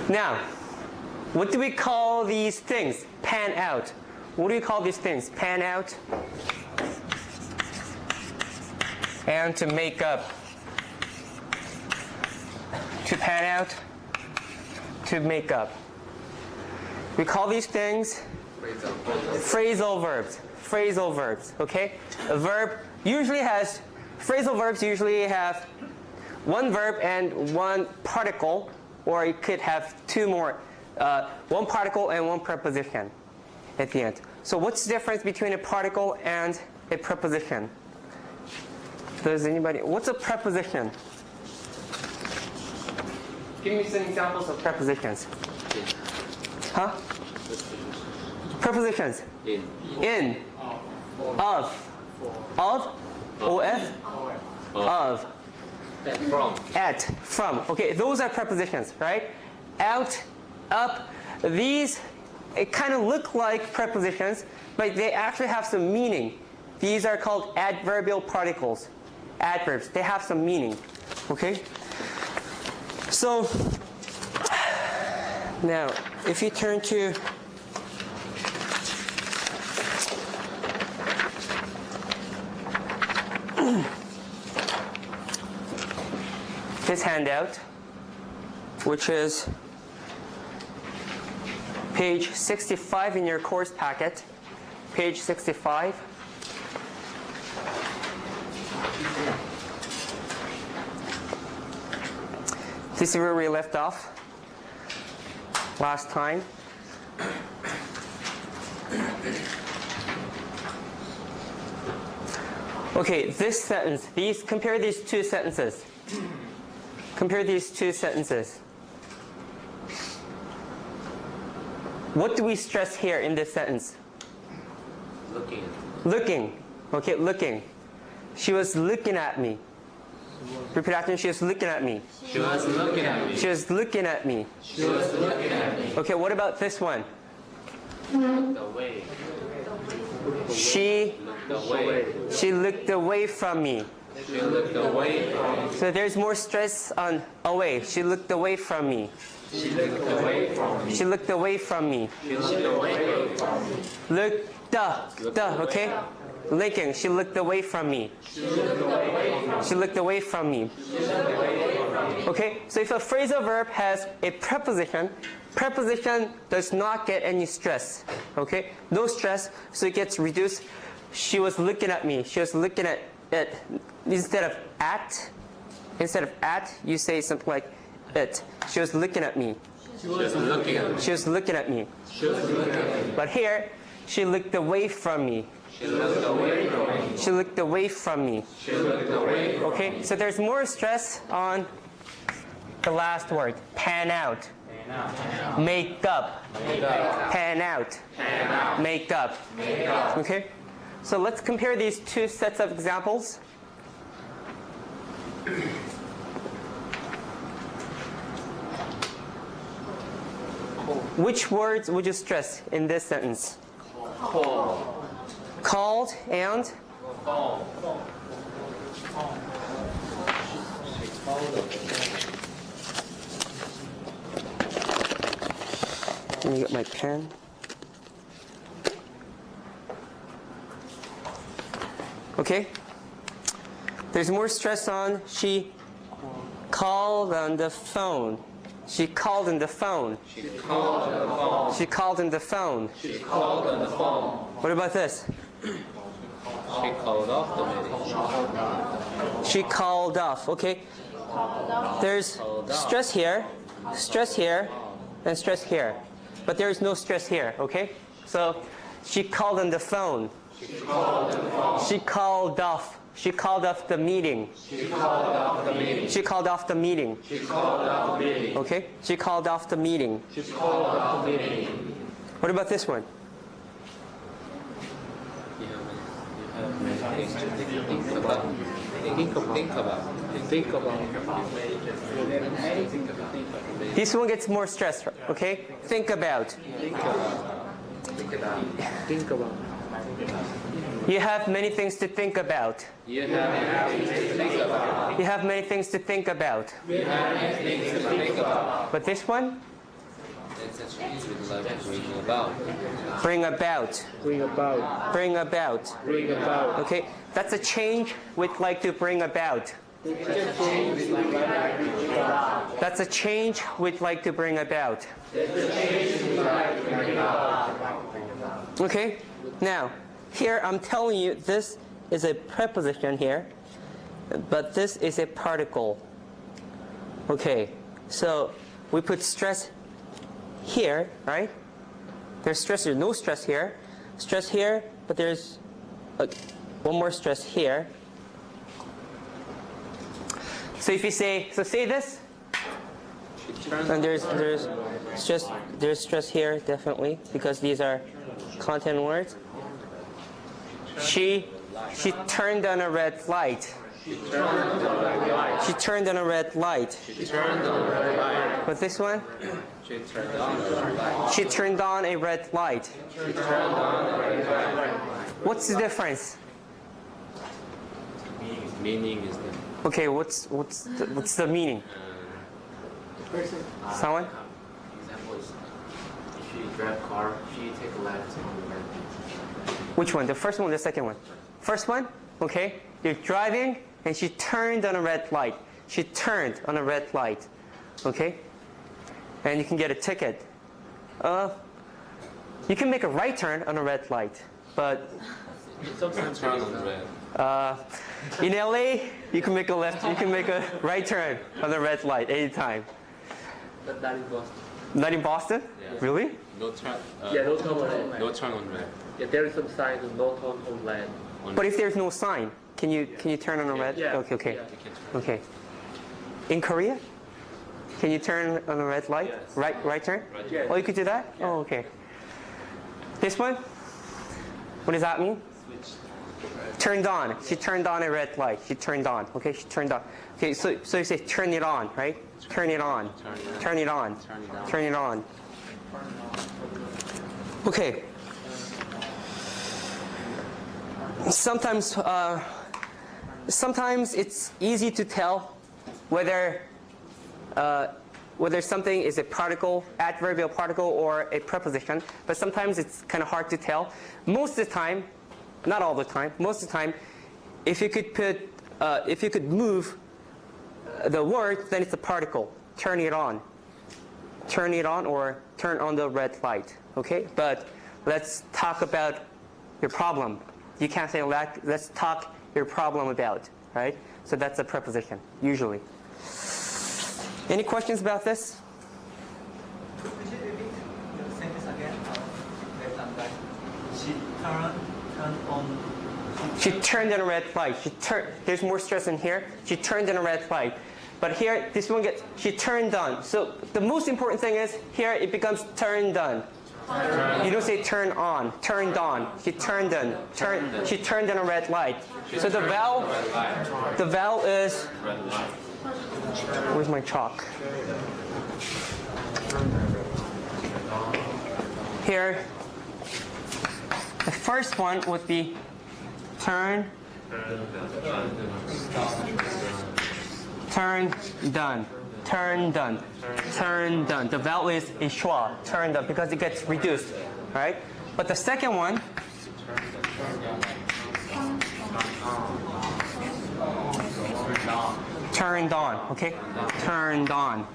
Now, what do we call these things? Pan out. What do we call these things? Pan out and to make up. To pan out, to make up. We call these things phrasal verbs. Phrasal verbs, okay? A verb usually has, phrasal verbs usually have one verb and one particle, or it could have two more, one particle and one preposition at the end. So what's the difference between a particle and a preposition? Does anybody, what's a preposition? Give me some examples of prepositions. Huh? Prepositions. In. Of. Of. Of. From. At. From. Okay, those are prepositions, right? Out. Up. These, it kind of look like prepositions, but they actually have some meaning. These are called adverbial particles. Adverbs. They have some meaning. Okay? So, now, if you turn to this handout, which is page 65 in your course packet, page 65. This is where we left off last time. Okay, this sentence, compare these two sentences. Compare these two sentences. What do we stress here in this sentence? Looking. Looking. Okay, looking. She was looking at me. Repeat after me. She was looking at me. She was looking at me. She was looking at me. She was looking at me. Okay, what about this one? Looked away. She Looked away. She looked away from me. She looked away from me. So there's more stress on away. She looked away from me. She looked away from me. She looked away from me. She looked away from me. Looked, okay? Linking. She looked away from me. She looked away from me. She looked away from me. She looked away from me. Okay, so if a phrasal verb has a preposition, preposition does not get any stress. Okay, no stress, so it gets reduced. She was looking at me. She was looking at it. Instead of at, you say something like it. She was looking at me. She was looking at me. She was looking at me. She was looking at me. But here, she looked away from me. She looked away from me. She looked away from me. She looked away from me. Okay, so there's more stress on the last word, pan out. Make up. Pan out. Make up. Okay? So let's compare these two sets of examples. Which words would you stress in this sentence? Called and? Let me get my pen. Okay? There's more stress on she called on the phone. She called on the phone. She called on the phone. She called on the phone. She called on the phone. What about this? She called off the meeting. She called off. Okay? There's stress here, and stress here. But there is no stress here, okay? So she called on the phone. She called on the phone. She called off. She called off the meeting. She called off the meeting. She called off the meeting. She called off the meeting. Okay? She called off the meeting. She called off the meeting. What about this one? You have many things to think about. Think about. This one gets more stress, okay? Think about. Think about. You have many things to think about. You have many things to think about. You have many things to think about. You have many things to think about. But this one? It's a change with like bring about. Bring about. Bring about. Bring about. Bring about. Okay, that's a change we'd like to bring about. That's a change we'd like to bring about. Okay, now here I'm telling you this is a preposition here, but this is a particle. Okay, so we put stress here, right? There's stress, there's no stress here. Stress here, but there's one more stress here. So if you say, so say this, and there's stress here definitely because these are content words. She turned on a red light. She turned on a red light. But this one? She turned on a red light. What's the difference? Meaning is the Okay, what's the meaning? Someone? example is if you drive car, she take a left on the red light. Which one? The first one or the second one? First one? Okay. You're driving and she turned on a red light. She turned on a red light. Okay? And you can get a ticket. You can make a right turn on a red light, but Sometimes turn on the red. in LA, you can make a right turn on the red light anytime. But not in Boston. Not in Boston? Yeah. Really? No turn. Yeah, no turn on red. No turn on red. Yeah, there is some sign of no turn on red. But if there's no sign, can you turn on a red? Yeah. Okay. Yeah. You can turn. Okay. In Korea, can you turn on a red light? Yes. Right turn? Yes. Oh, you could do that? Oh, okay. This one? What does that mean? Turned on. She turned on a red light. She turned on. Okay, she turned on. Okay, so you say turn it on, right? Turn it on. Turn it on. Turn it on. Okay. Sometimes it's easy to tell whether something is a particle, adverbial particle, or a preposition, but sometimes it's kind of hard to tell. Most of the time, not all the time, most of the time, if you could move the word, then it's a particle. Turn it on. Turn it on or turn on the red light. Okay? But let's talk about your problem. You can't say let's talk your problem about, right? So that's a preposition, usually. Any questions about this? Could you repeat the sentence again? She turned on. She turned on a red light. There's more stress in here. She turned on a red light. But here, this one gets, she turned on. So the most important thing is, here it becomes turned on. You don't say turn on, turned on. She turned on. She turned on a red light. So the vowel is, where's my chalk? Here, the first one would be turn done. Turn done. Turn done. The vowel is schwa, turn done, because it gets reduced. Right? But the second one, turned on. Okay? Turned on.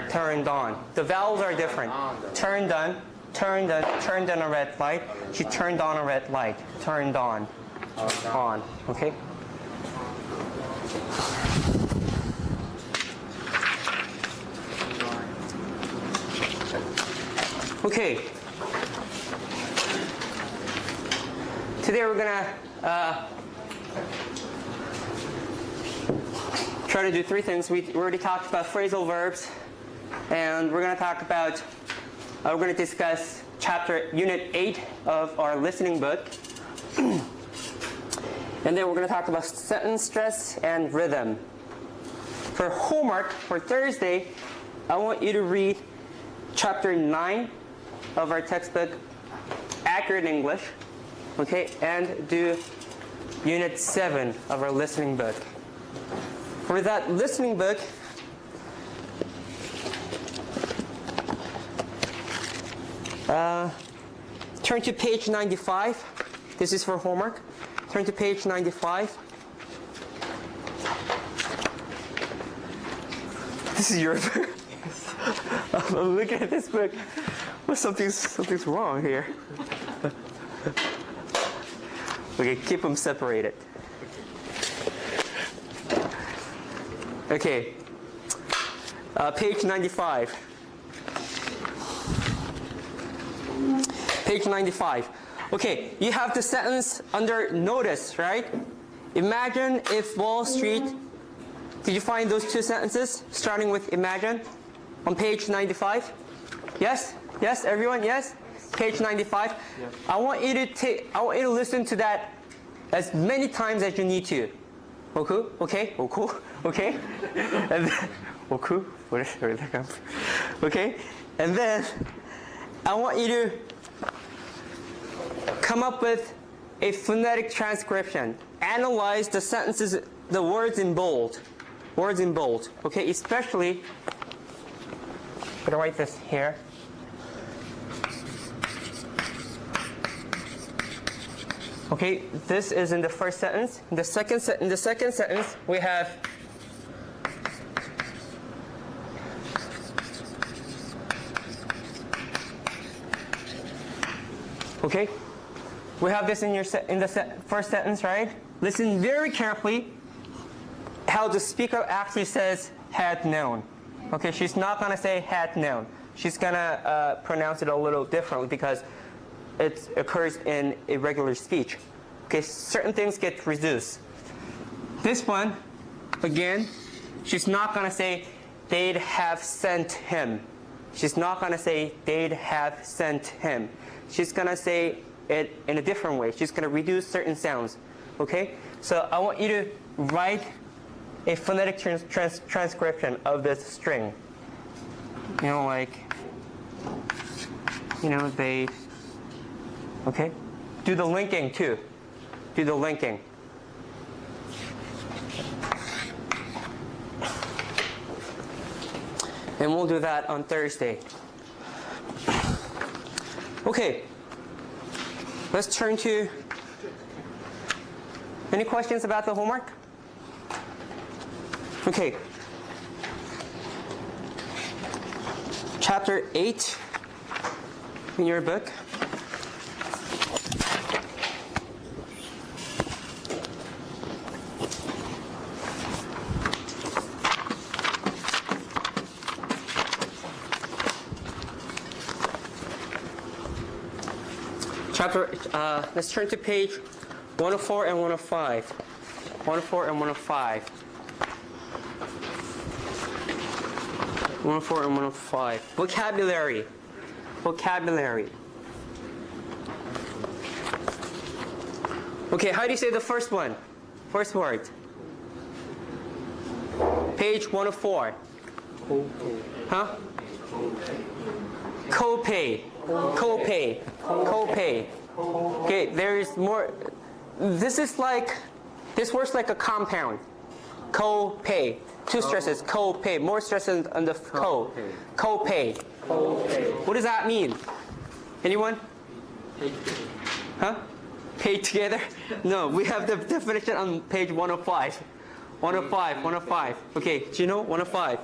Turned on. The vowels are different. Turned on. Turned on a red light. She turned on a red light. Turned on. On. Okay? Okay. Today we're gonna try to do three things. We already talked about phrasal verbs, and we're gonna talk about we're gonna discuss Unit 8 of our listening book, and then we're gonna talk about sentence stress and rhythm. For homework for Thursday, I want you to read Chapter 9 of our textbook, Accurate English, okay, and do Unit 7 of our listening book. For that listening book, Turn to page 95. This is for homework. Turn to page 95. This is your book. I'm looking at this book. Well, something's wrong here. Okay, keep them separated. Okay, page 95. Page 95. Okay, you have the sentence under notice, right? Imagine if Wall Street. Did you find those two sentences starting with imagine on page 95? Yes? Yes, everyone? Yes? Page 95. Yes. I want you to listen to that as many times as you need to. Okay? Okay? Okay? Okay? And then, okay? Where did that come from? Okay? And then I want you to come up with a phonetic transcription. Analyze the sentences, the words in bold. Words in bold. Okay? Especially, I'm going to write this here. Okay, this is in the first sentence. In the second sentence, we have okay. We have this in the first sentence, right? Listen very carefully how the speaker actually says had known. Okay, she's not going to say had known. She's going to pronounce it a little differently because it occurs in irregular speech. Okay, certain things get reduced. This one, again, she's not going to say they'd have sent him. She's not going to say they'd have sent him. She's going to say it in a different way. She's going to reduce certain sounds. Okay, so I want you to write a phonetic transcription of this string. You know, like, you know, they. Okay? Do the linking too. Do the linking. And we'll do that on Thursday. Okay. Let's turn to. Any questions about the homework? Okay. Chapter 8 in your book. Let's turn to page 104 and 105. 104 and 105. 104 and 105. Vocabulary. Vocabulary. Okay, how do you say the first one? First word. Page 104. Huh? Copay. Copay. Copay. Okay, there is more. This works like a compound. Copay. Two stresses. Copay. More stress on the co. Copay. What does that mean? Anyone? Huh? Pay together? No, we have the definition on page 105. 105. 105. Okay, do you know 105?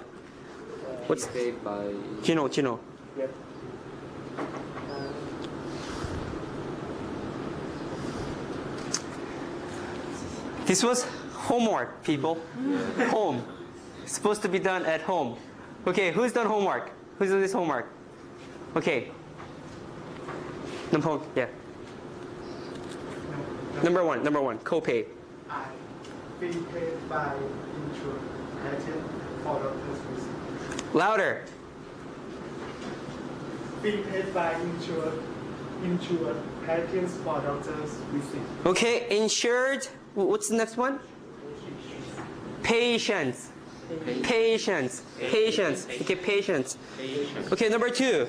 What's paid by? Do you know? Yep. This was homework, people. Home. It's supposed to be done at home. Okay, who's done homework? Who's done this homework? Okay. Yeah. Number one, copay. Be paid by insurance agent for doctor's visit. Louder. Be paid by insured patients for doctor's visit. Okay, insured. What's the next one? Patients. Patients. Okay, patients. Okay, number two.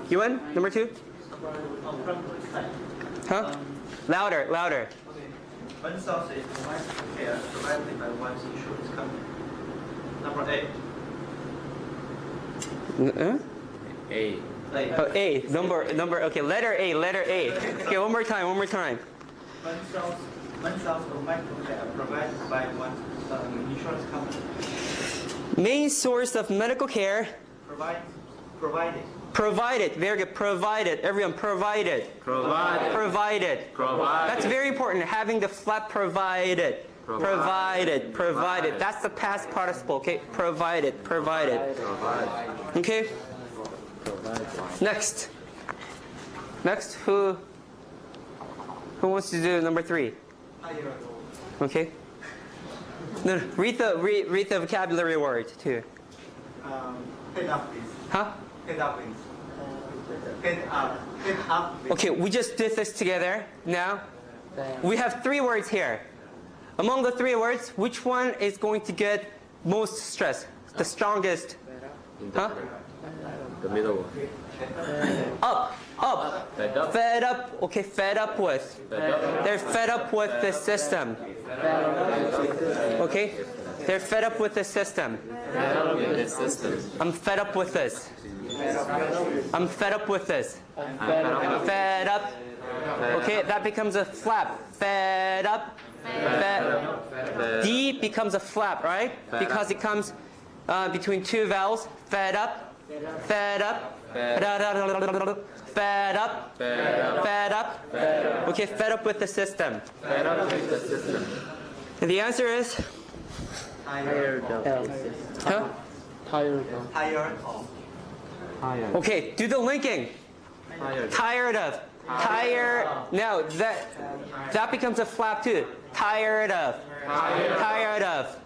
You won? Number two? Huh? Louder. Okay. One source is provided care provided by one's insurance company. Number 8. A. Oh, A. Number. Okay, letter A. Okay, one more time. One source of medical care provided by one insurance company. Main source of medical care. Provided. Very good. Provided. Everyone, provided. Provided. That's very important. Having the flap provided. Provided. That's the past participle. Okay. Provided. Okay. Next. Who wants to do number 3? Okay. No. Read the vocabulary word too. Head up, please. Huh? Head up, please. Head up. Okay, we just did this together. Now, we have 3 words here. Among the 3 words, which one is going to get most stress? The strongest? Huh? The middle one. Up. Fed up. Fed up. Okay, fed up with. They're fed up with the system. Okay? They're fed up with the system. I'm fed up with this. I'm fed up with this. Fed up. Okay, that becomes a flap. Fed up. D becomes a flap, right? Because it comes between 2 vowels. Fed up. Fed up. Fed up. Okay, fed up with the system. And the answer is? Tired of. Huh? Tired of. Tired of. Okay, do the linking. Tired of. Tired. Now that becomes a flap too. Tired of. Tired of.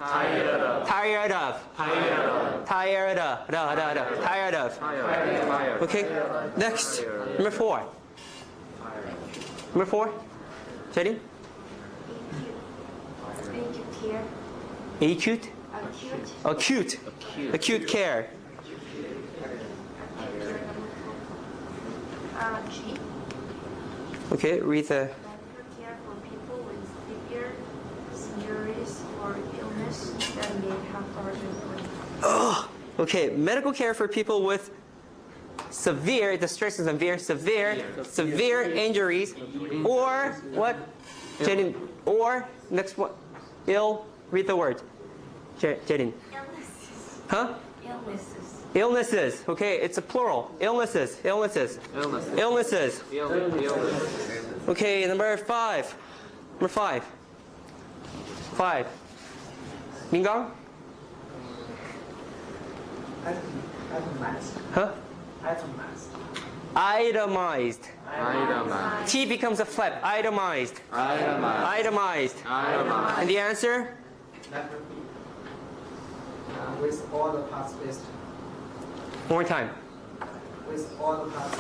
Okay. Next. Number 4. Jenny? Acute. Acute care. G. Okay, read the. Medical care for people with severe injuries or illness that may have urgent. Okay, medical care for people with severe, the stress is severe injuries, or what? Jenny, or next one, ill. Read the word. Jenny. Illnesses. Huh? Illnesses. Okay, it's a plural. Illnesses. Okay, number 5. Mingang? Huh? Itemized. T becomes a flap. Itemized. And the answer? With all the parts listed. One more time. With all the parts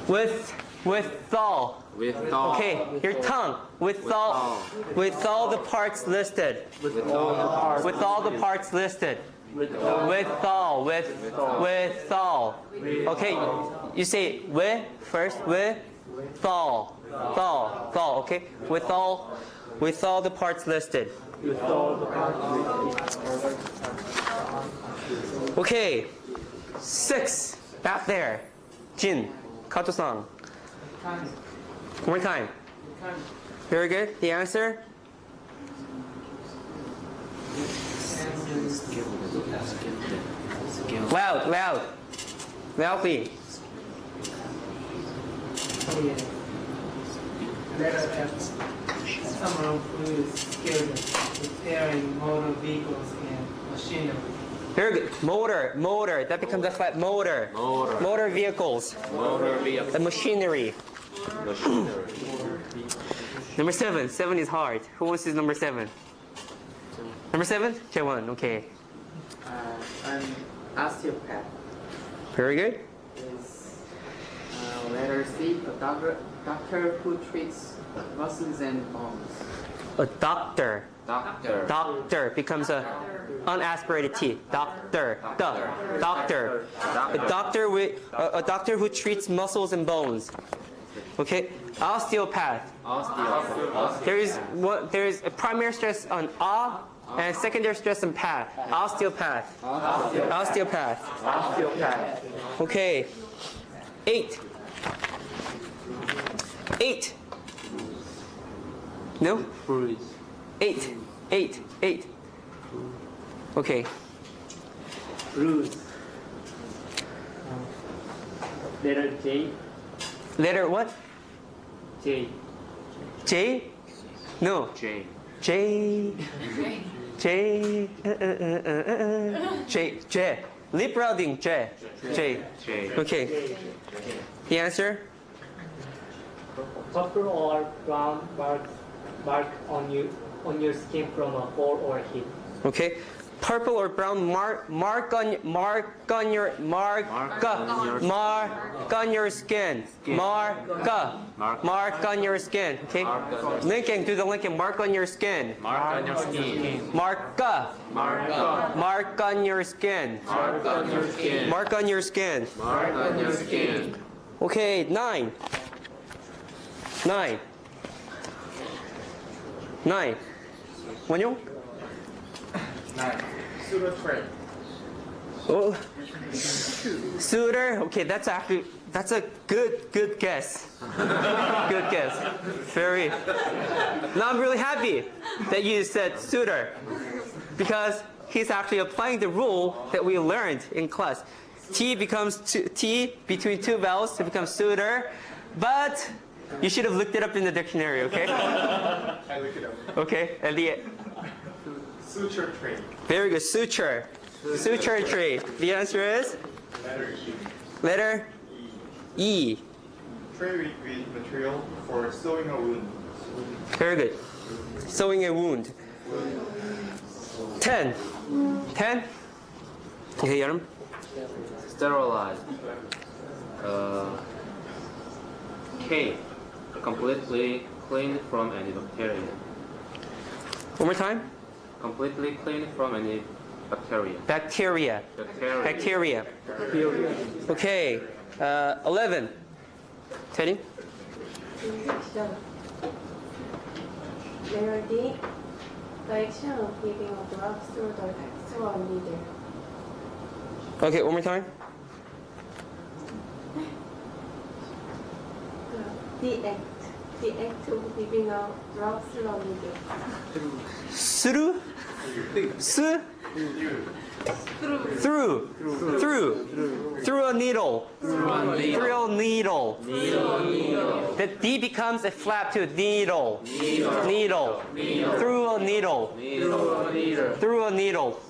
listed. With all. Okay, your tongue. With all the parts listed. With all the parts listed. With all. Okay, you say with first. With all. Okay, with all the parts listed. Okay, 6. Back there. Jin, Kato-san. One more time. Very good. The answer? Loudly. Letter F. Someone who is skilled repairing motor vehicles and machinery. Very good. Motor. That becomes a flat motor. Motor vehicles. And machinery. Number 7. 7 is hard. Who wants to do number 7? Number 7? Jaewon. Okay. An osteopath Very good. is letter C, a doctor who treats muscles and bones. A doctor. Doctor becomes a unaspirated T. Doctor. Doctor. A doctor who treats muscles and bones. Okay. Osteopath. There is a primary stress on And secondary stress and path. Osteopath. Osteopath. Osteopath. Okay. 8. 8. No? Bruise. 8. 8. 8. Okay. Bruise. Letter J. Letter what? J. J? No. J. J. J. J. J. Lip routing. J. J. J. Okay. The answer? Purple or brown mark on your skin from a fall or heat. Okay. Purple or brown mark on your skin. Mark on your skin. Okay. Linking, do the linking. Mark on your skin. Mark on your skin. Mark on your skin. Mark on your skin. Mark on your skin. Okay, 9. 9. 원용? Pseudo trend. Oh. Suitor? Okay, that's a good guess. Good guess. Very. Now I'm really happy that you said suitor, because he's actually applying the rule that we learned in class. T becomes T between two vowels to become suitor, but you should have looked it up in the dictionary, okay? I look it up. Okay, and the Suture trade. very good, suture. Suture tree. The answer is Letter E. letter E. Tray with material for sewing a wound. Very good. Sewing a wound. 10. 10. Okay, 여름. Sterilize. K. Completely cleaned from any bacteria. One more time. Completely cleaned from any bacteria. Bacteria. Bacteria. Okay. 11. Teddy. Injection. Letter D. The action of giving a drug through the sexual needle. Okay, one more time. The act of giving a drug through a needle. Through. Through a needle. Through a needle. The D becomes a flap to needle. Needle. Through a needle. Through a needle.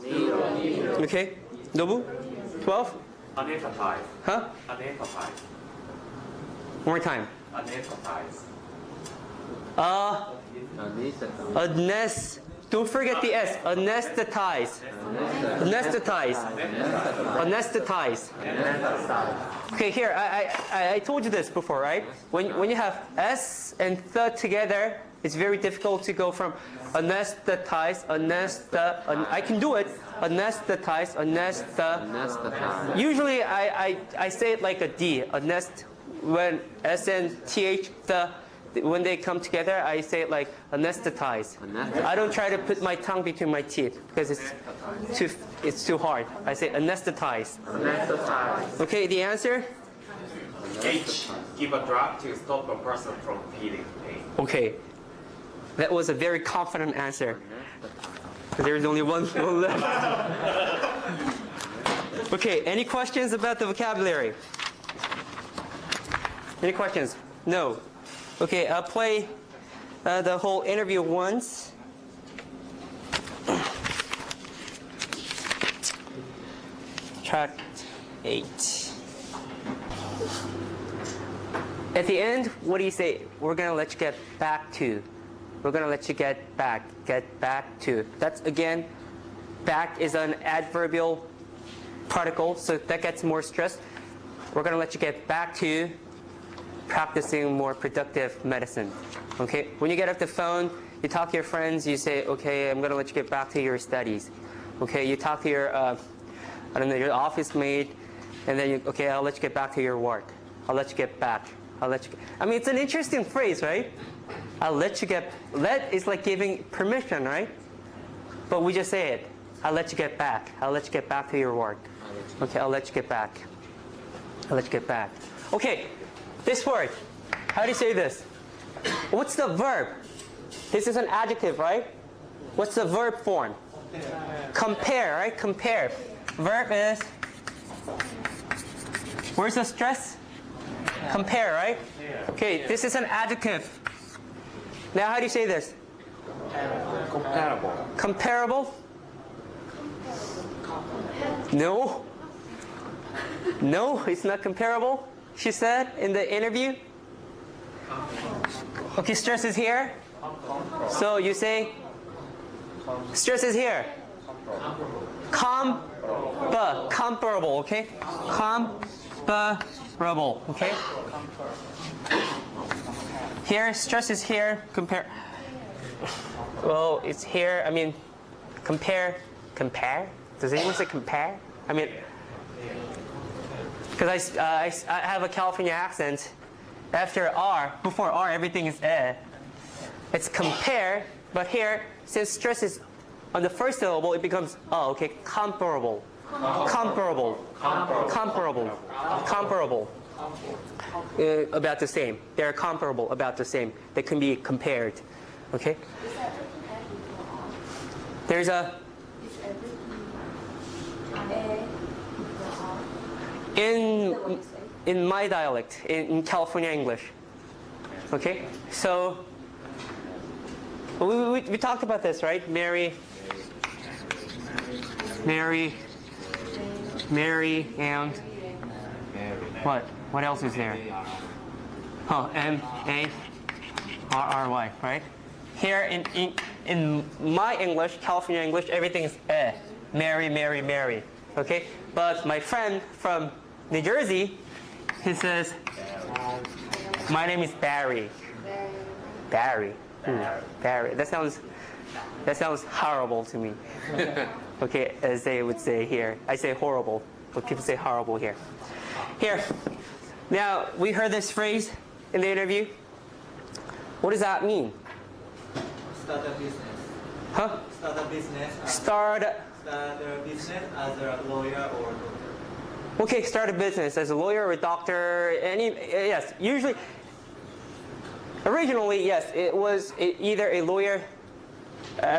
Okay. Nobu? 12? Anesthetize. Huh? Anesthetize. One more time. Anesthetize. Don't forget the S. Anesthetize. Anesthetize. Anesthetize. Okay, here, I told you this before, right? When you have S and th together, it's very difficult to go from anesthetize, I can do it. Anesthetize, Anesthetize. Usually I say it like a D. When S and TH, when they come together, I say it like anesthetize. I don't try to put my tongue between my teeth because it's too hard. I say anesthetize. Anesthetize. Okay, the answer? H. Give a drug to stop a person from feeling pain. Okay. That was a very confident answer. There's only one left. Okay, any questions about the vocabulary? Any questions? No. Okay, I'll play the whole interview once. Track 8. At the end, what do you say? We're going to let you get back to. We're going to let you get back to. That's, again, back is an adverbial particle, so that gets more stress. We're going to let you get back to practicing more productive medicine. Okay? When you get off the phone, you talk to your friends, you say, okay, I'm going to let you get back to your studies. Okay? You talk to your, your office mate, and then okay, I'll let you get back to your work. I'll let you get back. I mean, it's an interesting phrase, right? I'll let you get, let is like giving permission, right? but we just say it. I'll let you get back. I'll let you get back to your work. Okay, I'll let you get back. I'll let you get back. Okay, this word. How do you say this? What's the verb? This is an adjective, right? What's the verb form? Compare, right? Compare. Verb is, where's the stress? Compare, right? Okay, this is an adjective. Now how do you say this? Comparable. Comparable? No. No, it's not comparable, she said in the interview. Okay, stress is here. So you say, stress is here. Comparable, okay? Comparable, okay? Here, stress is here. Compare. Well, it's here. I mean, compare. Compare? Does anyone say compare? I mean, because I have a California accent. After R, before R, everything is eh. It's compare, but here, since stress is on the first syllable, it becomes, oh, okay, comparable. Comparable. Comparable. Comparable. About the same. They're comparable, about the same. They can be compared. Okay? There's a... In my dialect, in California English. Okay? So, we talked about this, right? Mary, and what? What else is there? Oh, M-A-R-R-Y, right? Here in my English, California English, everything is eh. Mary. Okay? But my friend from New Jersey, he says, my name is Barry. Barry. Barry. That sounds horrible to me. Okay, as they would say here. I say horrible, but people say horrible here. Here. Now, we heard this phrase in the interview. What does that mean? Start a business. Huh? Start a business. Start a business as a lawyer or doctor. Okay, start a business as a lawyer or a doctor. Yes, usually. Originally, yes, it was either a lawyer,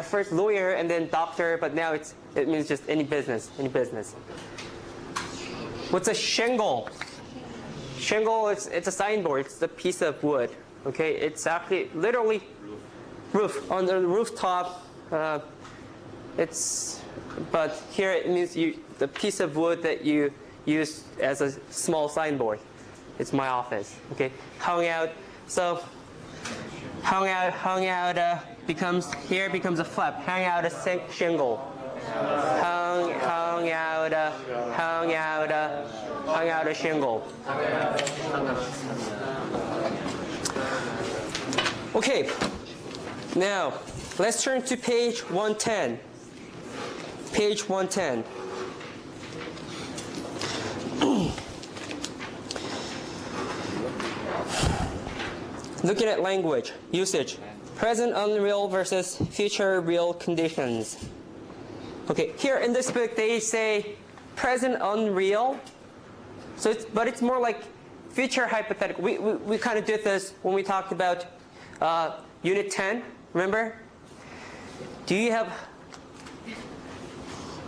first lawyer and then doctor, but now it means just any business. What's a shingle? Shingle, it's a signboard. It's a piece of wood. Okay, it's actually literally roof on the rooftop. But here it means the piece of wood that you use as a small signboard. It's my office. Okay, hung out. So hung out becomes a flap. Hung out a shingle. Hung out a shingle. Okay, now let's turn to page 110. Page 110. Looking at language, usage. Present unreal versus future real conditions. Okay, here in this book they say present unreal. So but it's more like future hypothetical. We kind of did this when we talked about Unit 10. Remember? Do you have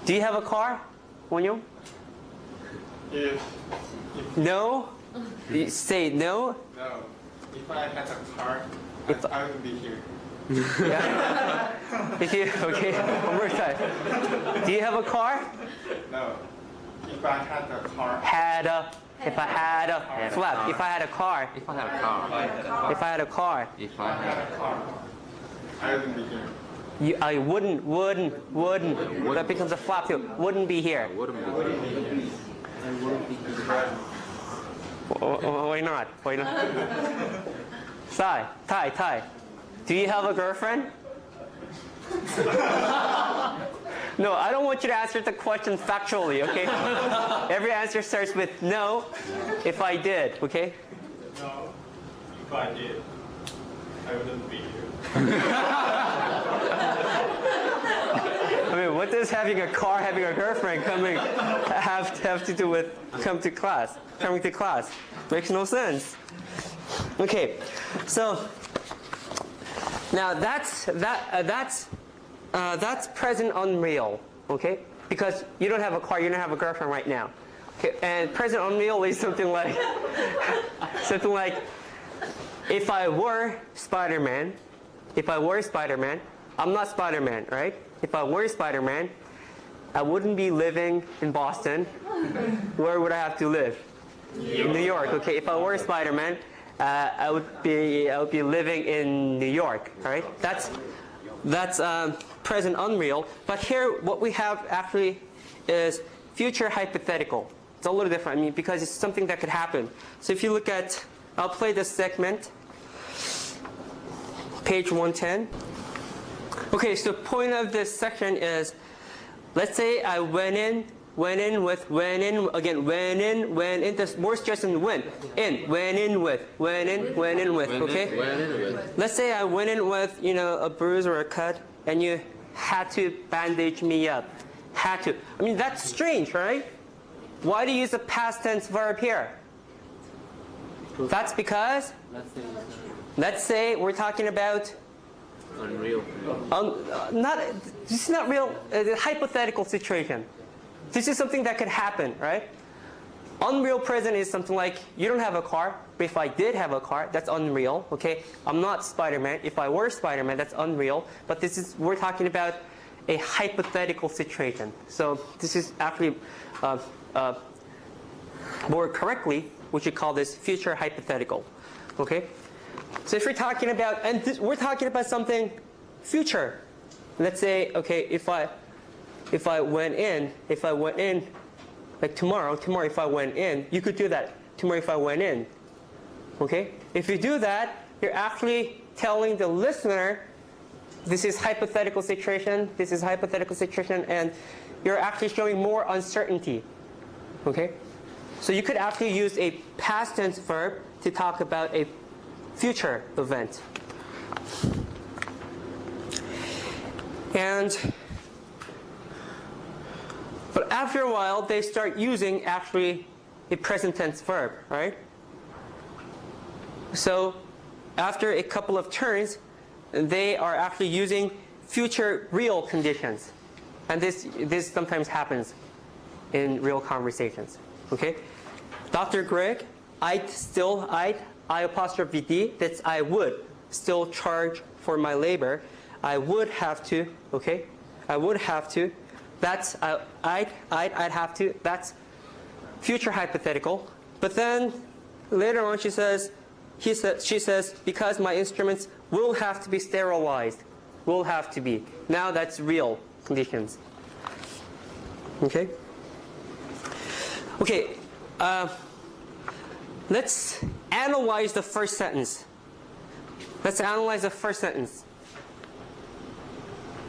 a car, Wonyo? No? You say no? No. If I had a car, I would be here. Yeah? Okay, one more time. Do you have a car? No. If I had a car. If I had a flap. If I had a car. If I had a car. If I had a car. If I had a car. I wouldn't be here. I wouldn't. That becomes a flap too. Wouldn't be here. Wouldn't be here. Why not? Why not? Ty. Do you have a girlfriend? No, I don't want you to answer the question factually, okay? Every answer starts with no, if I did, okay? No. If I did, I wouldn't be here. what does having a car, having a girlfriend have to do with coming to class? Makes no sense. Okay, so now that's present unreal. Okay, because you don't have a car, you don't have a girlfriend right now. Okay, and present unreal is something like if I were Spider-Man, I'm not Spider-Man, right? If I were Spider-Man, I wouldn't be living in Boston. Where would I have to live? In New York. Okay, if I were Spider-Man, I would be living in New York. All right, that's present unreal. But here, what we have actually is future hypothetical. It's a little different. I mean, because it's something that could happen. So if you look at, I'll play this segment. Page 110. Okay, so the point of this section is, let's say I went in, there's more stress than went in with, okay? Let's say I went in with, a bruise or a cut, and you had to bandage me up. Had to. I mean, that's strange, right? Why do you use the past tense verb here? That's because, let's say we're talking about Unreal. This is not real. A hypothetical situation. This is something that could happen, right? Unreal present is something like you don't have a car, but if I did have a car, that's unreal. Okay, I'm not Spider-Man. If I were Spider-Man, that's unreal. But we're talking about a hypothetical situation. So this is actually more correctly, we should call this future hypothetical. Okay. So if we're talking about, we're talking about something future. Let's say, okay, if I went in, like tomorrow if I went in, you could do that. Tomorrow if I went in, okay? If you do that, you're actually telling the listener, this is hypothetical situation, and you're actually showing more uncertainty, okay? So you could actually use a past tense verb to talk about a future event. But after a while, they start using actually a present tense verb, right? So after a couple of turns, they are actually using future real conditions. And this sometimes happens in real conversations, okay? Dr. Greg, I apostrophe D, that's I would still charge for my labor. I would have to, okay? I would have to. That's I'd have to. That's future hypothetical. But then later on she says, she says, because my instruments will have to be sterilized. Will have to be. Now that's real conditions. Okay? Okay. Let's analyze the first sentence. Let's analyze the first sentence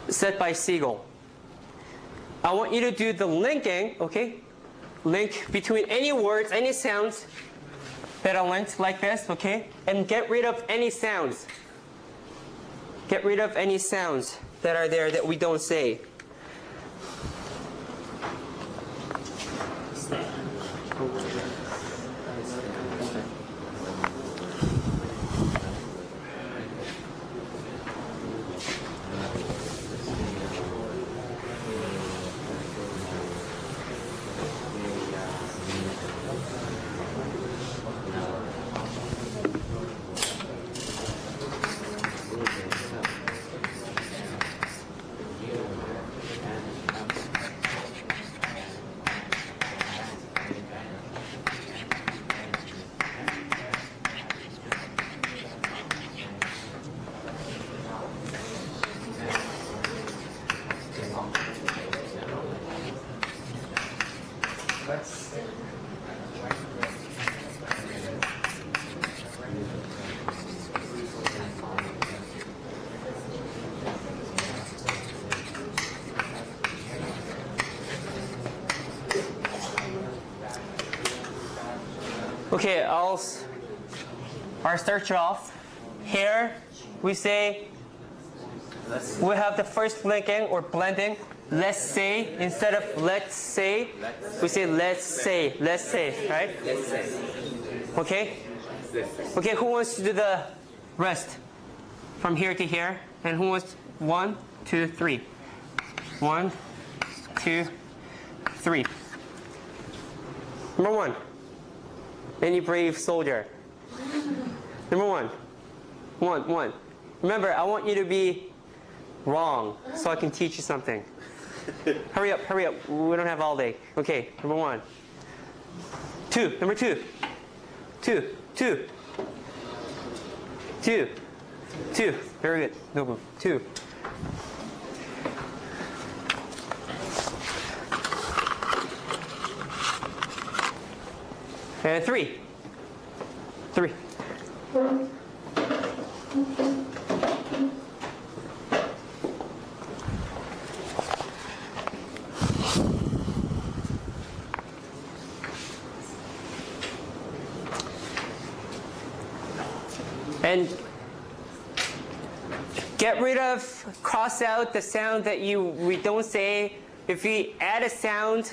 said by Siegel. I want you to do the linking, okay? Link between any words, any sounds that are linked like this, okay? And get rid of any sounds. Get rid of any sounds that are there that we don't say. Okay, I'll start you off. Here we say we have the first linking or blending. let's say, instead of let's say, we say let's say, right? Let's say. Okay? Okay, who wants to do the rest? From here to here. And who wants 1, 2, 3? 1, 2, 3. Number 1. Any brave soldier. Number 1. 1. Remember, I want you to be wrong so I can teach you something. Hurry up. We don't have all day. Okay, number 1. 2. Number 2. 2. Very good. No move. 2. And 3. And get rid of, cross out the sound that we don't say. If we add a sound,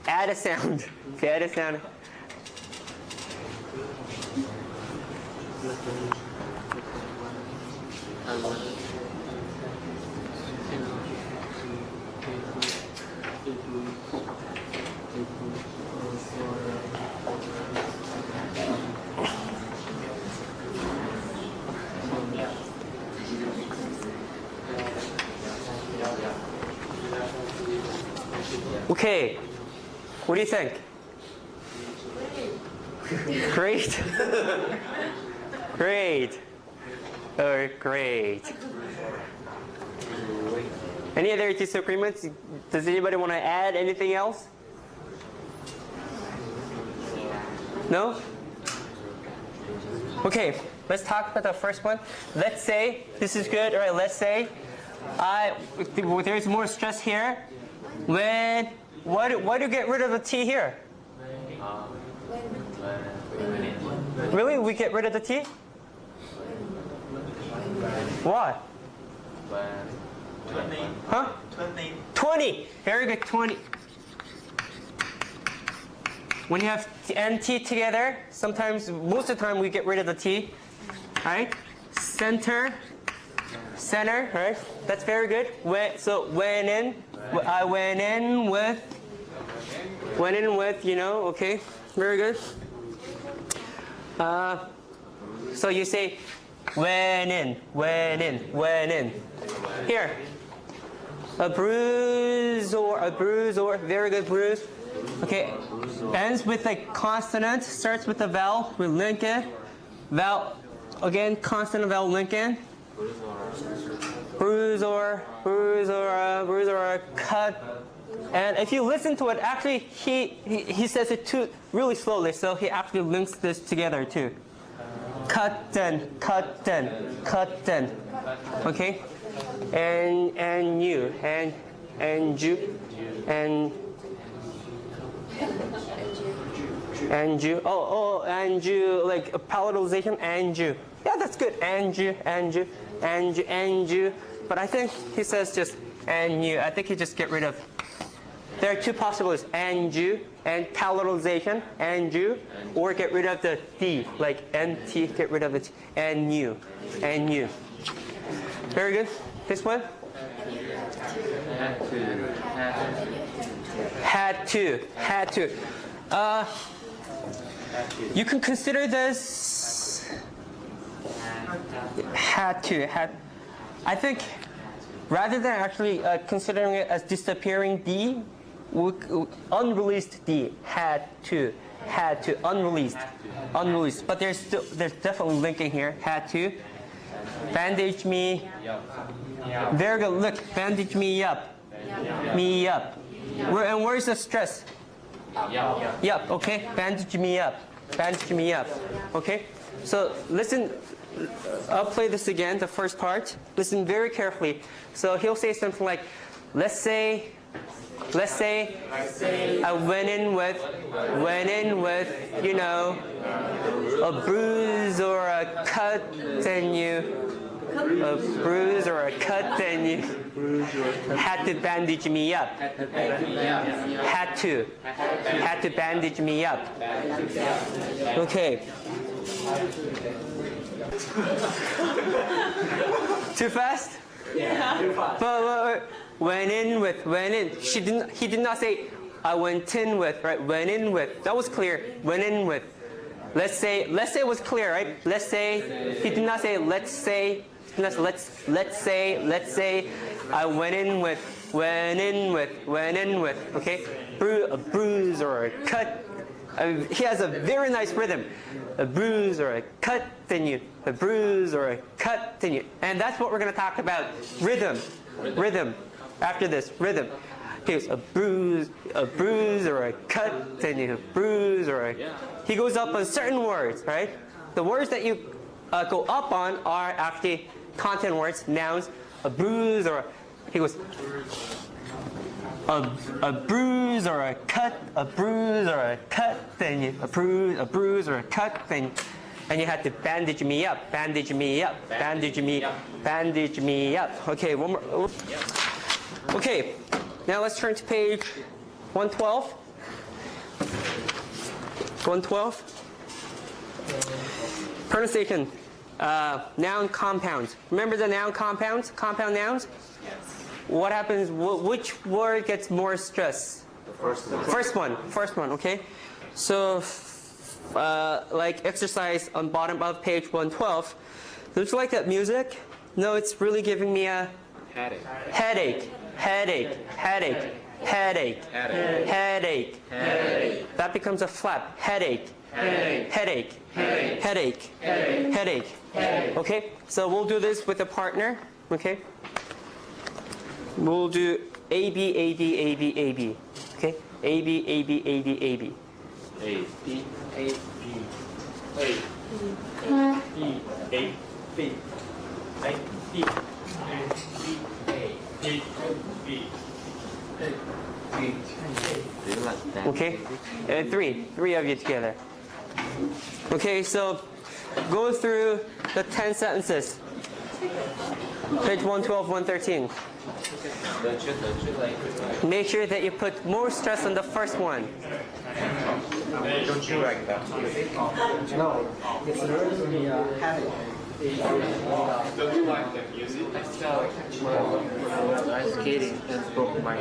If you add a sound. Okay, what do you think? Great. Great. Oh, great. Any other disagreements? Does anybody want to add anything else? No? Okay, let's talk about the first one. Let's say, this is good, all right, let's say, there's more stress here. Why do you get rid of the T here? Really? We get rid of the T? Why? 20. Huh? 20. Very good, 20. When you have T and T together, sometimes, most of the time, we get rid of the T. All right? Center, right? That's very good. So went in, I went in with, okay, very good. So you say, went in. Here, a bruise or, very good, bruise. Okay, ends with a consonant, starts with a vowel, we link it. Vowel, again, consonant, vowel, link in. Bruise or cut. And if you listen to it, actually he says it too really slowly, so he actually links this together too. Cutten. Okay? And you like a palatalization, and you. Yeah, that's good. And you. But I think he says just and you. I think he just get rid of. There are two possibilities: and you and palatalization, and you, or get rid of the D, like NT. Get rid of it. And you. Very good. This one. Had to. You can consider this. Had to. I think rather than actually considering it as disappearing D, unreleased D. Had to. Unreleased. But there's definitely linking here. Had to. Bandage me. Very good. Look, bandage me up. Where's the stress? Yup. Okay. Bandage me up. Okay. So listen. I'll play this again. The first part. Listen very carefully. So he'll say something like, let's say I went in with, a bruise or a cut, and you a bruise or a cut, then you had to bandage me up. Had to bandage me up. Okay. Too fast? Yeah. But went in. He did not say I went in with, right? Went in with. That was clear. Went in with. Let's say it was clear, right? Let's say he did not say let's say I went in with. Okay? A bruise or a cut. He has a very nice rhythm. A bruise or a cut, then you. A bruise or a cut, then you. And that's what we're going to talk about. Rhythm. After this, rhythm. Okay, so a bruise or a cut, then you. A bruise or a. He goes up on certain words, right? The words that you go up on are actually content words, nouns. A bruise or a. He goes. A bruise or a cut, a bruise or a cut, then you, a bruise or a cut, then, and you had to bandage me up. Okay, one more. Okay, now let's turn to page 112. 112. Pronunciation. Noun compounds. Remember the noun compounds? Compound nouns? What happens? Which word gets more stress? The first one. First one. Okay. So, like exercise on bottom of page 112. Don't you like that music? No, it's really giving me a headache. That becomes a flap. Headache. Okay. So we'll do this with a partner. Okay. We'll do A, B, A, B, A, B, A, B. Okay? A, B, A, B, A, B, A, B. A, B, A, B, A, B, A, B, A, B, Okay? And three of you together. Okay, so go through the 10 sentences. Page 112, 113. Make sure that you put more stress on the first one. Don't you like that? No, it's really headache. Don't you like the music? I fell when I was skating and broke my.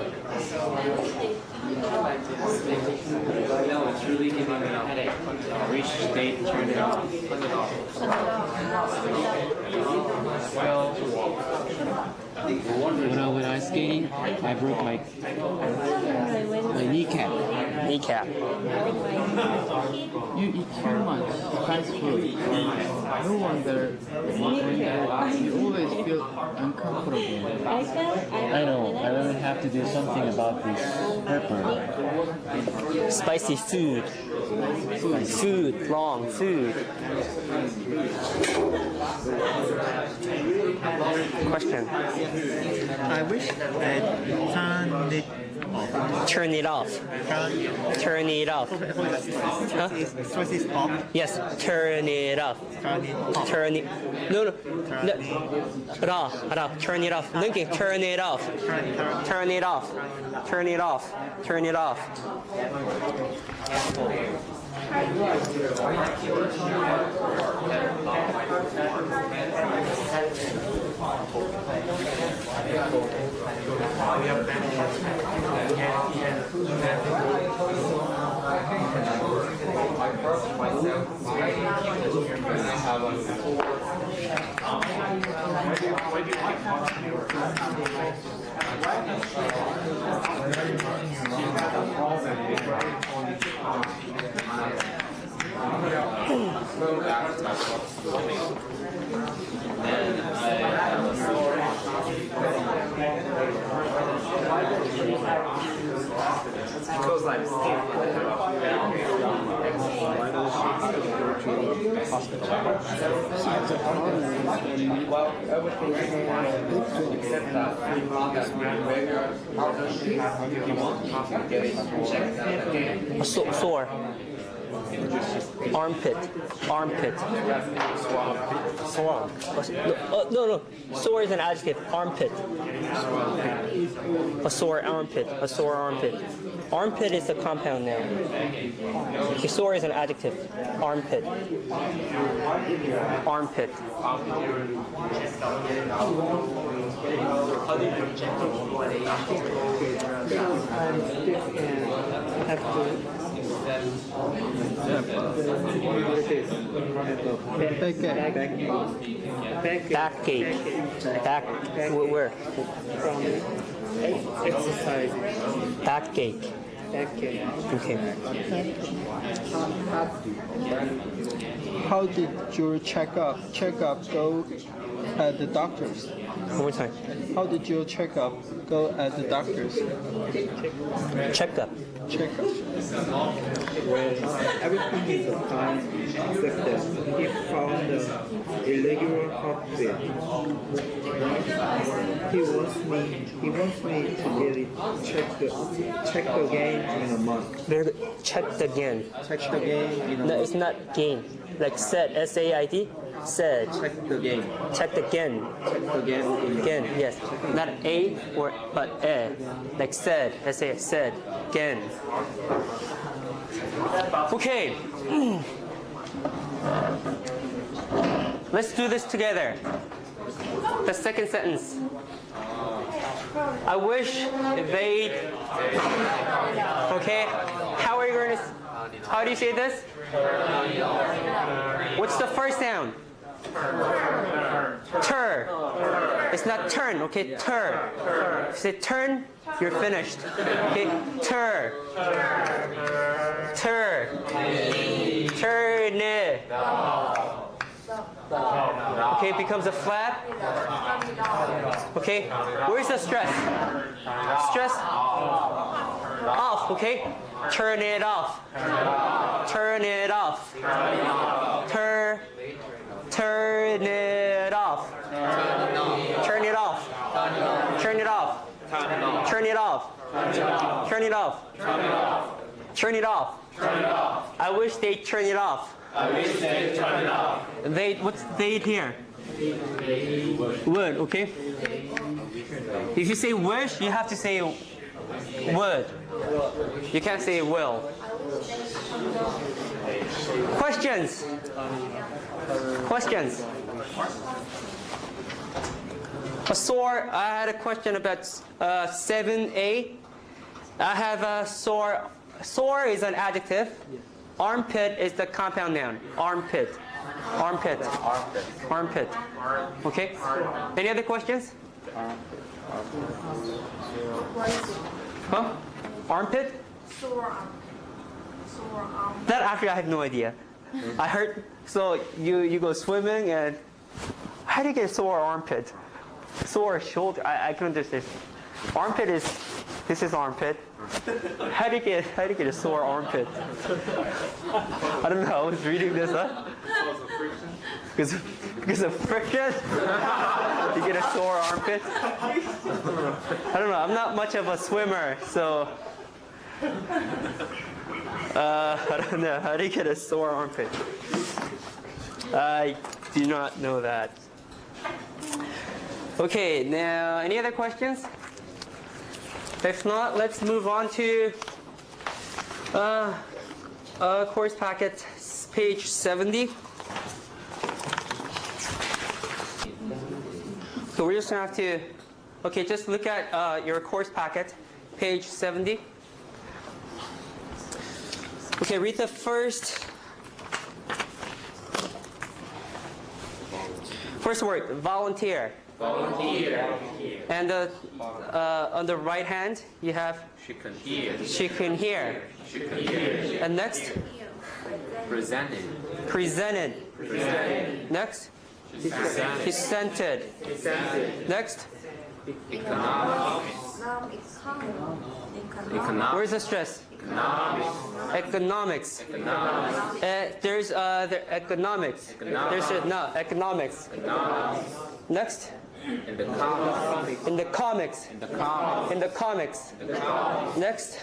No, it's really giving me a headache. Reach state, turn it off. When I was skating, I broke my kneecap. You eat too much fast food. No wonder you always feel uncomfortable. I know. I really have to do something about this pepper. Spicy food. Long food. Question. I wish I'd turn it off. Turn it off. Huh? Stress is off. Yes, turn it off. Turn it off. No. Turn it off. Linking, turn it off. Turn it off. Turn it off. Turn it off. Sore. Armpit. Armpit. Swamp. No. Sore is an adjective. Armpit. A sore armpit. A sore armpit. Armpit is a compound noun. Okay, sore is an adjective. Armpit. Armpit. Backache. Back. Where? From exercise. Backache. Okay. Okay. How did your checkup go at the doctor's? One more time. How did your checkup go at the doctor's? Checkup. Checkup. When everything is fine except that he found the irregular heartbeat. He wants me to get it checked again in a month. Checked again. Checked again in a No, it's not gain. Like said, S-A-I-D. Said. Checked again. Checked again. Checked again in a Again, yes. Not a or but a. Like said. S-A said. Again. Okay. Let's do this together. The second sentence. I wish they. Okay. How are you going to? How do you say this? What's the first sound? Tur. It's not turn, okay? Tur. If you say turn, you're finished. Okay? Tur. Tur. Turn it. Okay, it becomes a flap. Okay? Where's the stress? Stress off, okay? Turn it off. Turn it off. Turn it off. Turn it off. Turn it off. Turn it off. Turn it off. Turn it off. I wish they'd turn it off. What's they here? Would, okay? If you say wish, you have to say would. You can't say will. Questions? Questions? A sore, I had a question about 7a. I have a sore. Sore is an adjective. Armpit is the compound noun. Armpit. Armpit. Armpit. Okay? Any other questions? Huh? Armpit? Sore arm. Sore arm. That actually I have no idea. I heard, so you go swimming and how do you get a sore armpit? Sore shoulder, I can understand. Armpit is, this is armpit. How do you get a sore armpit? I don't know, I was reading this up. Because of friction? You get a sore armpit? I don't know, I'm not much of a swimmer, so I don't know. How do you get a sore armpit? I do not know that. Okay, now any other questions? If not, let's move on to course packet, page 70. So we're just gonna have to, okay, just look at your course packet, page 70. Okay, read the first word, volunteer. Volunteer. And on the right hand, you have She can hear. she can hear. She can hear. And next, Presented. presented. Presented. Next, Presented. presented. Next, Economics. Economics. where's the stress? Economics. There's economics. There's no economics. Next, In the comics. in the comics. In the comics. In the comics. Next,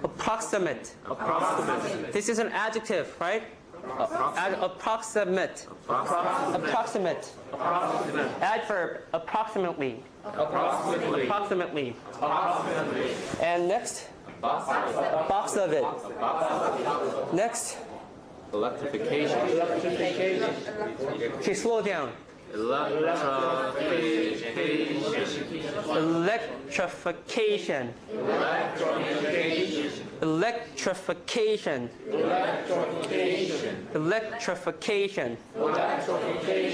Approximate. This is an adjective, right? Approximate. Approximate. Adverb, approximately. Approximately. And next, box of it. Next. Electrification. Okay, slow down. Electrification. Electrification. Electrification.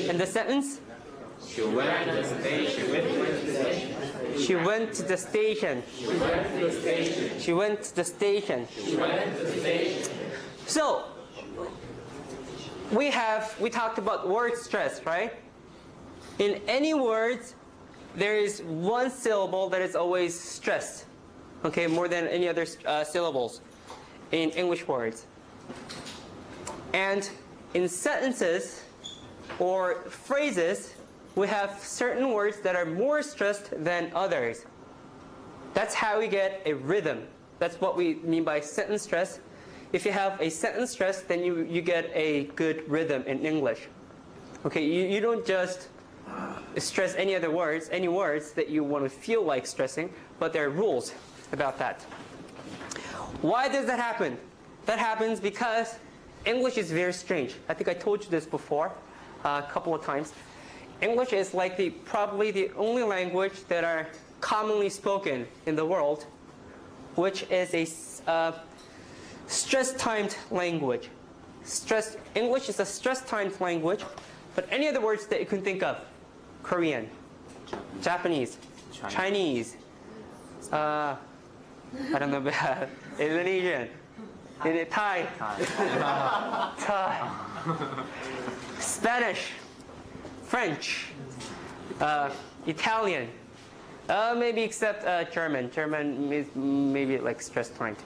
And the sentence? She went to the station. She went to the station. She went to the station. So, we talked about word stress, right? In any words, there is one syllable that is always stressed, okay, more than any other syllables in English words. And in sentences or phrases, we have certain words that are more stressed than others. That's how we get a rhythm. That's what we mean by sentence stress. If you have a sentence stress, then you get a good rhythm in English. Okay, you don't just stress any words that you want to feel like stressing, but there are rules about that. Why does that happen? That happens because English is very strange. I think I told you this before a couple of times. English is like probably the only language that are commonly spoken in the world, which is a stress-timed language. English is a stress-timed language, but any other words that you can think of, Korean, Japanese, Chinese, I don't know, Indonesian, Thai, Spanish, French, Italian, maybe except German. German is maybe like stress-timed.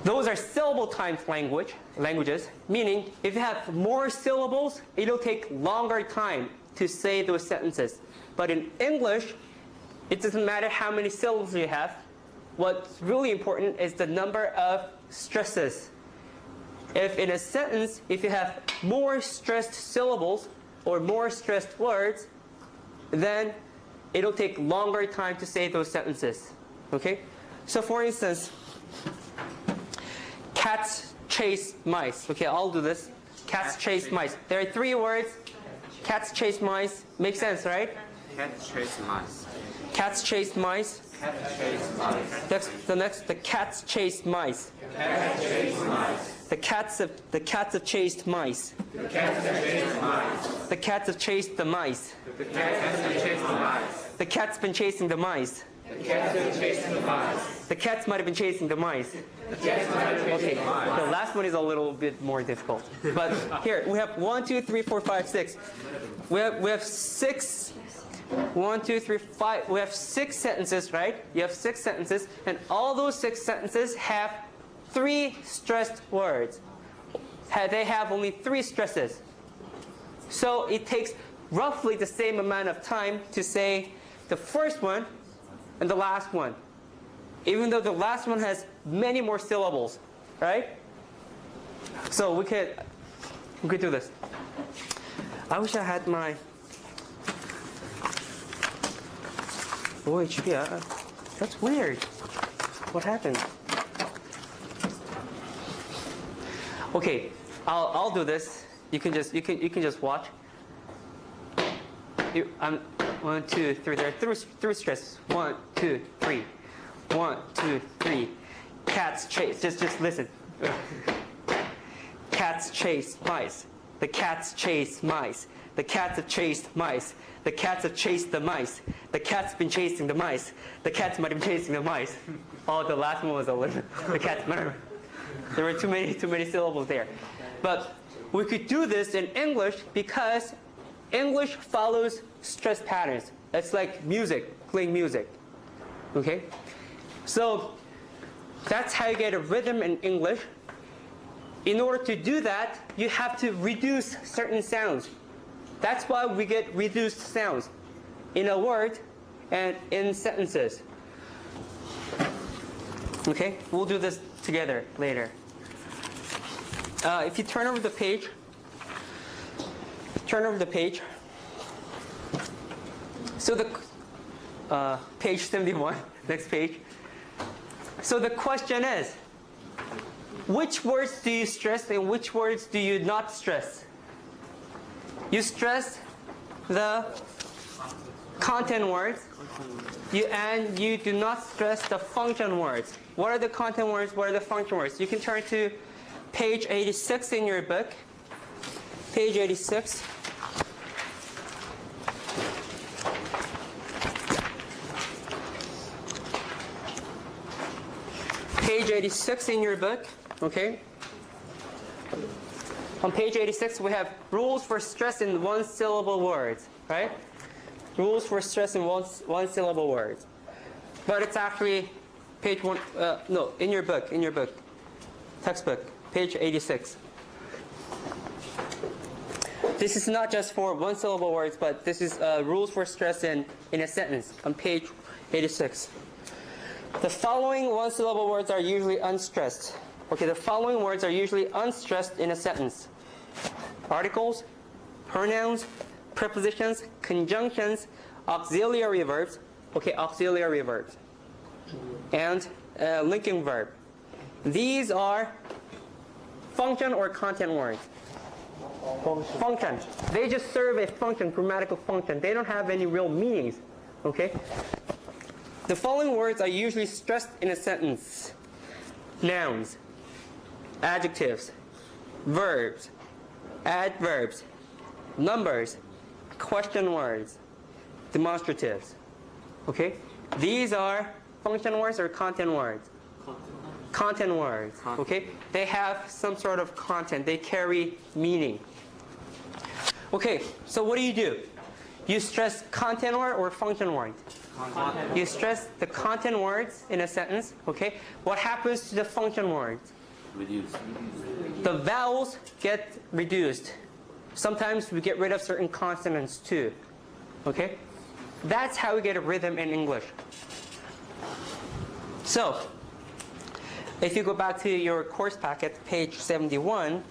Those are syllable-timed languages, meaning if you have more syllables, it'll take longer time to say those sentences. But in English, it doesn't matter how many syllables you have. What's really important is the number of stresses. If in a sentence, if you have more stressed syllables or more stressed words, then it'll take longer time to say those sentences. Okay? So for instance, cats chase mice. Okay, I'll do this. Cats chase mice. There are 3 words. Cats chase mice. Makes sense, right? Cats chase mice. Cats chase mice. The cats chase mice. The cats have chased mice. The cats have chased the mice. The cat's been chasing the mice. The cats might have been chasing the mice. Okay, the last one is a little bit more difficult. But here, we have 1, 2, 3, 4, 5, 6. We have 6. 1, 2, 3, 5. We have 6 sentences, right? You have 6 sentences, and all those 6 sentences have 3 stressed words. They have only 3 stresses. So it takes roughly the same amount of time to say the first one and the last one, even though the last one has many more syllables, right? So we could do this. I wish I had my yeah, that's weird. What happened? Okay, I'll do this. You can just watch. 1, 2, 3. There are 3 stresses. 1, 2, 3. 1, 2, 3. Cats chase. Just listen. Cats chase mice. The cats chase mice. The cats have chased mice. The cats have chased the mice. The cat's been chasing the mice. The cats might have been chasing the mice. Oh, the last one was a little. The cats. There were too many syllables there. But we could do this in English because English follows stress patterns. It's like music, playing music. Okay? So that's how you get a rhythm in English. In order to do that, you have to reduce certain sounds. That's why we get reduced sounds. in a word and in sentences. Okay, we'll do this together later. If you turn over the page, so the page 71, next page. So the question is, which words do you stress and which words do you not stress? You stress the content words, and you do not stress the function words. What are the content words? What are the function words? You can turn to page 86 in your book. Page 86. Page 86 in your book, okay? On page 86, we have rules for stress in one-syllable words, right? Rules for stress in one-syllable words. But it's actually page one, no, in your book, textbook, page 86. This is not just for one-syllable words, but this is rules for stress in a sentence on page 86. The following one-syllable words are usually unstressed. Okay, the following words are usually unstressed in a sentence. Articles, pronouns, prepositions, conjunctions, auxiliary verbs. Okay, auxiliary verbs. And linking verb. These are function or content words. Function. They just serve a function, grammatical function. They don't have any real meanings. Okay? The following words are usually stressed in a sentence. Nouns, adjectives, verbs, adverbs, numbers, question words, demonstratives. Okay? These are function words or content words? Content words. Okay? They have some sort of content. They carry meaning. Okay, so what do? You stress content word or function word? You stress the content words in a sentence. Okay? What happens to the function words? Reduce. The vowels get reduced. Sometimes we get rid of certain consonants too. Okay? That's how we get a rhythm in English. So, if you go back to your course packet, page 71,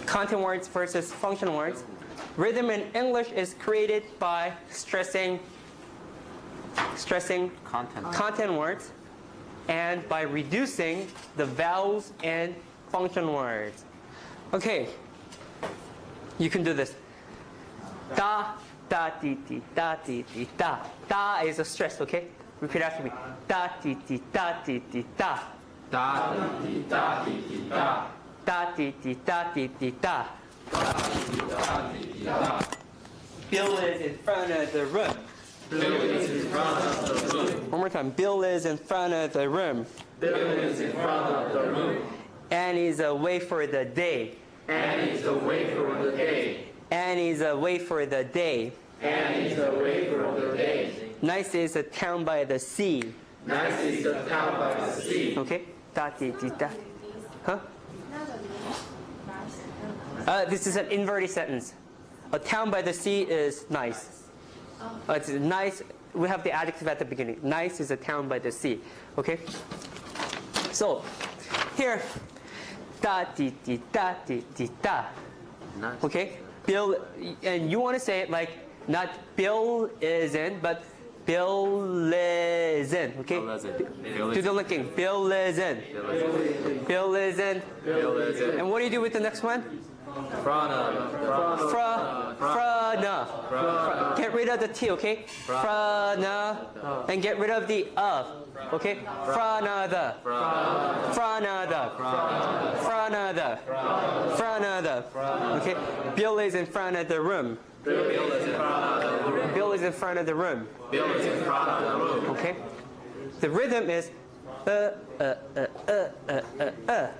content words versus function words. Rhythm in English is created by stressing content words and by reducing the vowels and function words. Okay, you can do this. Da, da, di, di, da, di, di, da. Da is a stress, okay? Repeat after me. Da, di, di, da, di, di, da. Da, di, da, di, di, da. Da, di, di, da, di, di, da. Bill is in front of the room. Bill is in front of the room. One more time. Bill is in front of the room. Bill is in front of the room. Annie's away for the day. Annie's away for the day. Annie's away for the day. Annie's away for the day. Nice is a town by the sea. Nice is the town by the sea. Okay? Da, di, di, da. Huh? This is an inverted sentence. A town by the sea is nice. It's nice. We have the adjective at the beginning. Nice is a town by the sea. Okay? So, here, da, di, di, da, di, di, da. Nice. Okay? Bill, and you want to say it like, not Bill is in, but Bill is in. Okay? Do the linking. Bill is in. Bill is in. Bill is in. And what do you do with the next one? Fra. Get rid of the T, okay? Fra, na. And get rid of the of. Okay? Fra, na, the. Fra, na, the. Fra, na, the. Fra, na, the. Okay? Bill is in front of the room. Bill is in front of the room. Bill is in front of the room. Bill is in front of the room. Okay? The rhythm is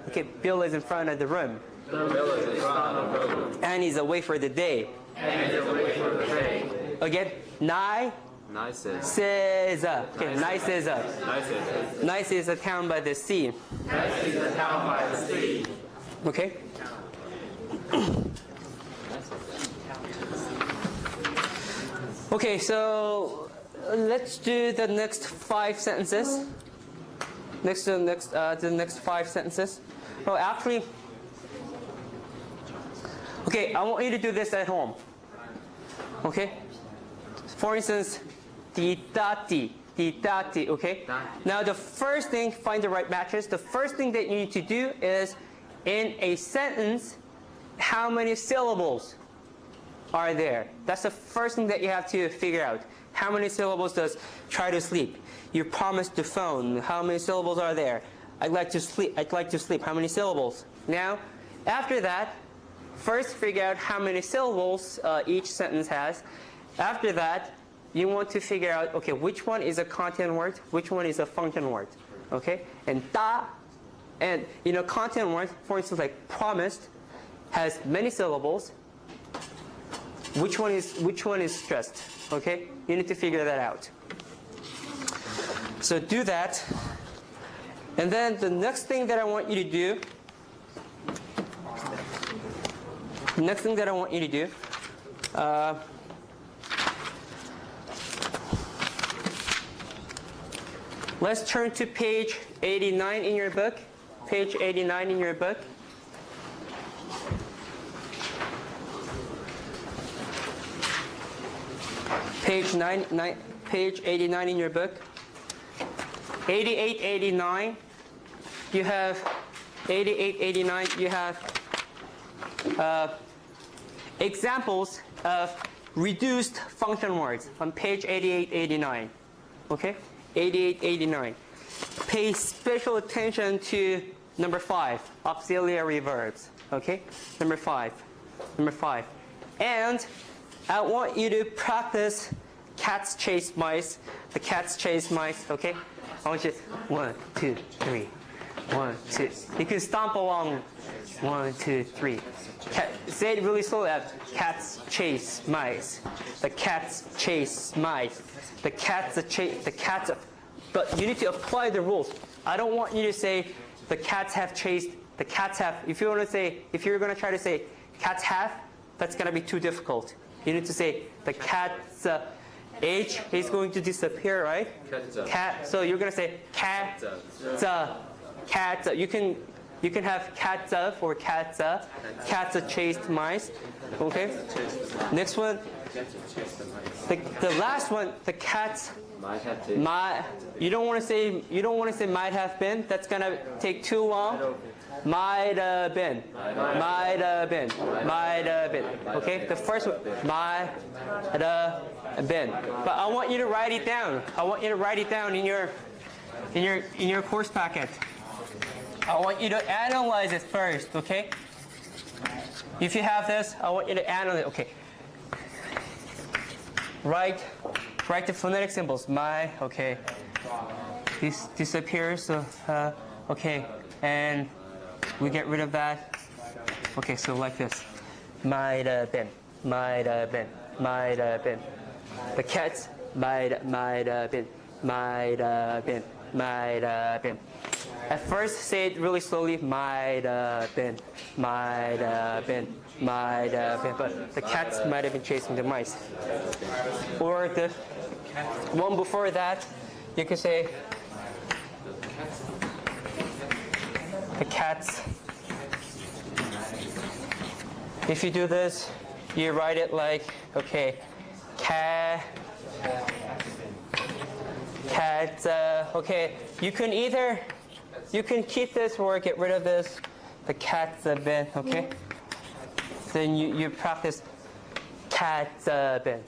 Okay, Bill is in front of the room. Bill is in front of the room. Annie's away for the day. Annie's away for the day. Again, nice is up. Okay, nice is up. Nice is a town by the sea. Nice is a town by the sea. Okay? Okay, so let's do the next 5 sentences. The next 5 sentences. Oh, actually, okay, I want you to do this at home. Okay? For instance, ditati, okay? Now the first thing, find the right matches. The first thing that you need to do is, in a sentence, how many syllables are there? That's the first thing that you have to figure out. How many syllables does try to sleep? You promised the phone. How many syllables are there? I'd like to sleep. I'd like to sleep. How many syllables? Now, after that, first figure out how many syllables each sentence has. After that, you want to figure out, okay, which one is a content word, which one is a function word, okay? And da, and content word, for instance, like promised, has many syllables. Which one is stressed, okay? You need to figure that out. So do that. And then the next thing that I want you to do, let's turn to page 89 in your book. Page 89 in your book. Page 89 in your book. 88, 89. You have 88, 89. You have examples of reduced function words on page 88, 89. Okay? 88, 89. Pay special attention to number 5, auxiliary verbs. Okay? Number 5. And I want you to practice cats chase mice. The cats chase mice, okay? I want you 1, 2, 3. 1, 2. You can stomp along. 1, 2, 3. Say it really slowly. Cats chase mice. The cats chase mice. The cats chase. The cats. But you need to apply the rules. I don't want you to say the cats have chased. The cats have. If you're going to try to say cats have, that's going to be too difficult. You need to say the cat's H is going to disappear, right? Cat. So you're going to say cat. You can have cats for cats. Cats chased mice. Okay. Next one. The last one. The cats. You don't want to say might have been. That's going to take too long. Might have been. Okay, the first one, might have been. But I want you to write it down. I want you to write it down in your course packet. I want you to analyze it first, okay? If you have this, I want you to analyze it. Okay. Write the phonetic symbols. My, okay. This disappears. So, okay, and we get rid of that. Okay, so like this. Might have been. The cats might have been. At first, say it really slowly. Might have been. But the cats might have been chasing the mice. Or the one before that, you could say the cats. If you do this, you write it like, okay, cat, okay, you can keep this or get rid of this. The cat's been, okay? Then you practice cat's been.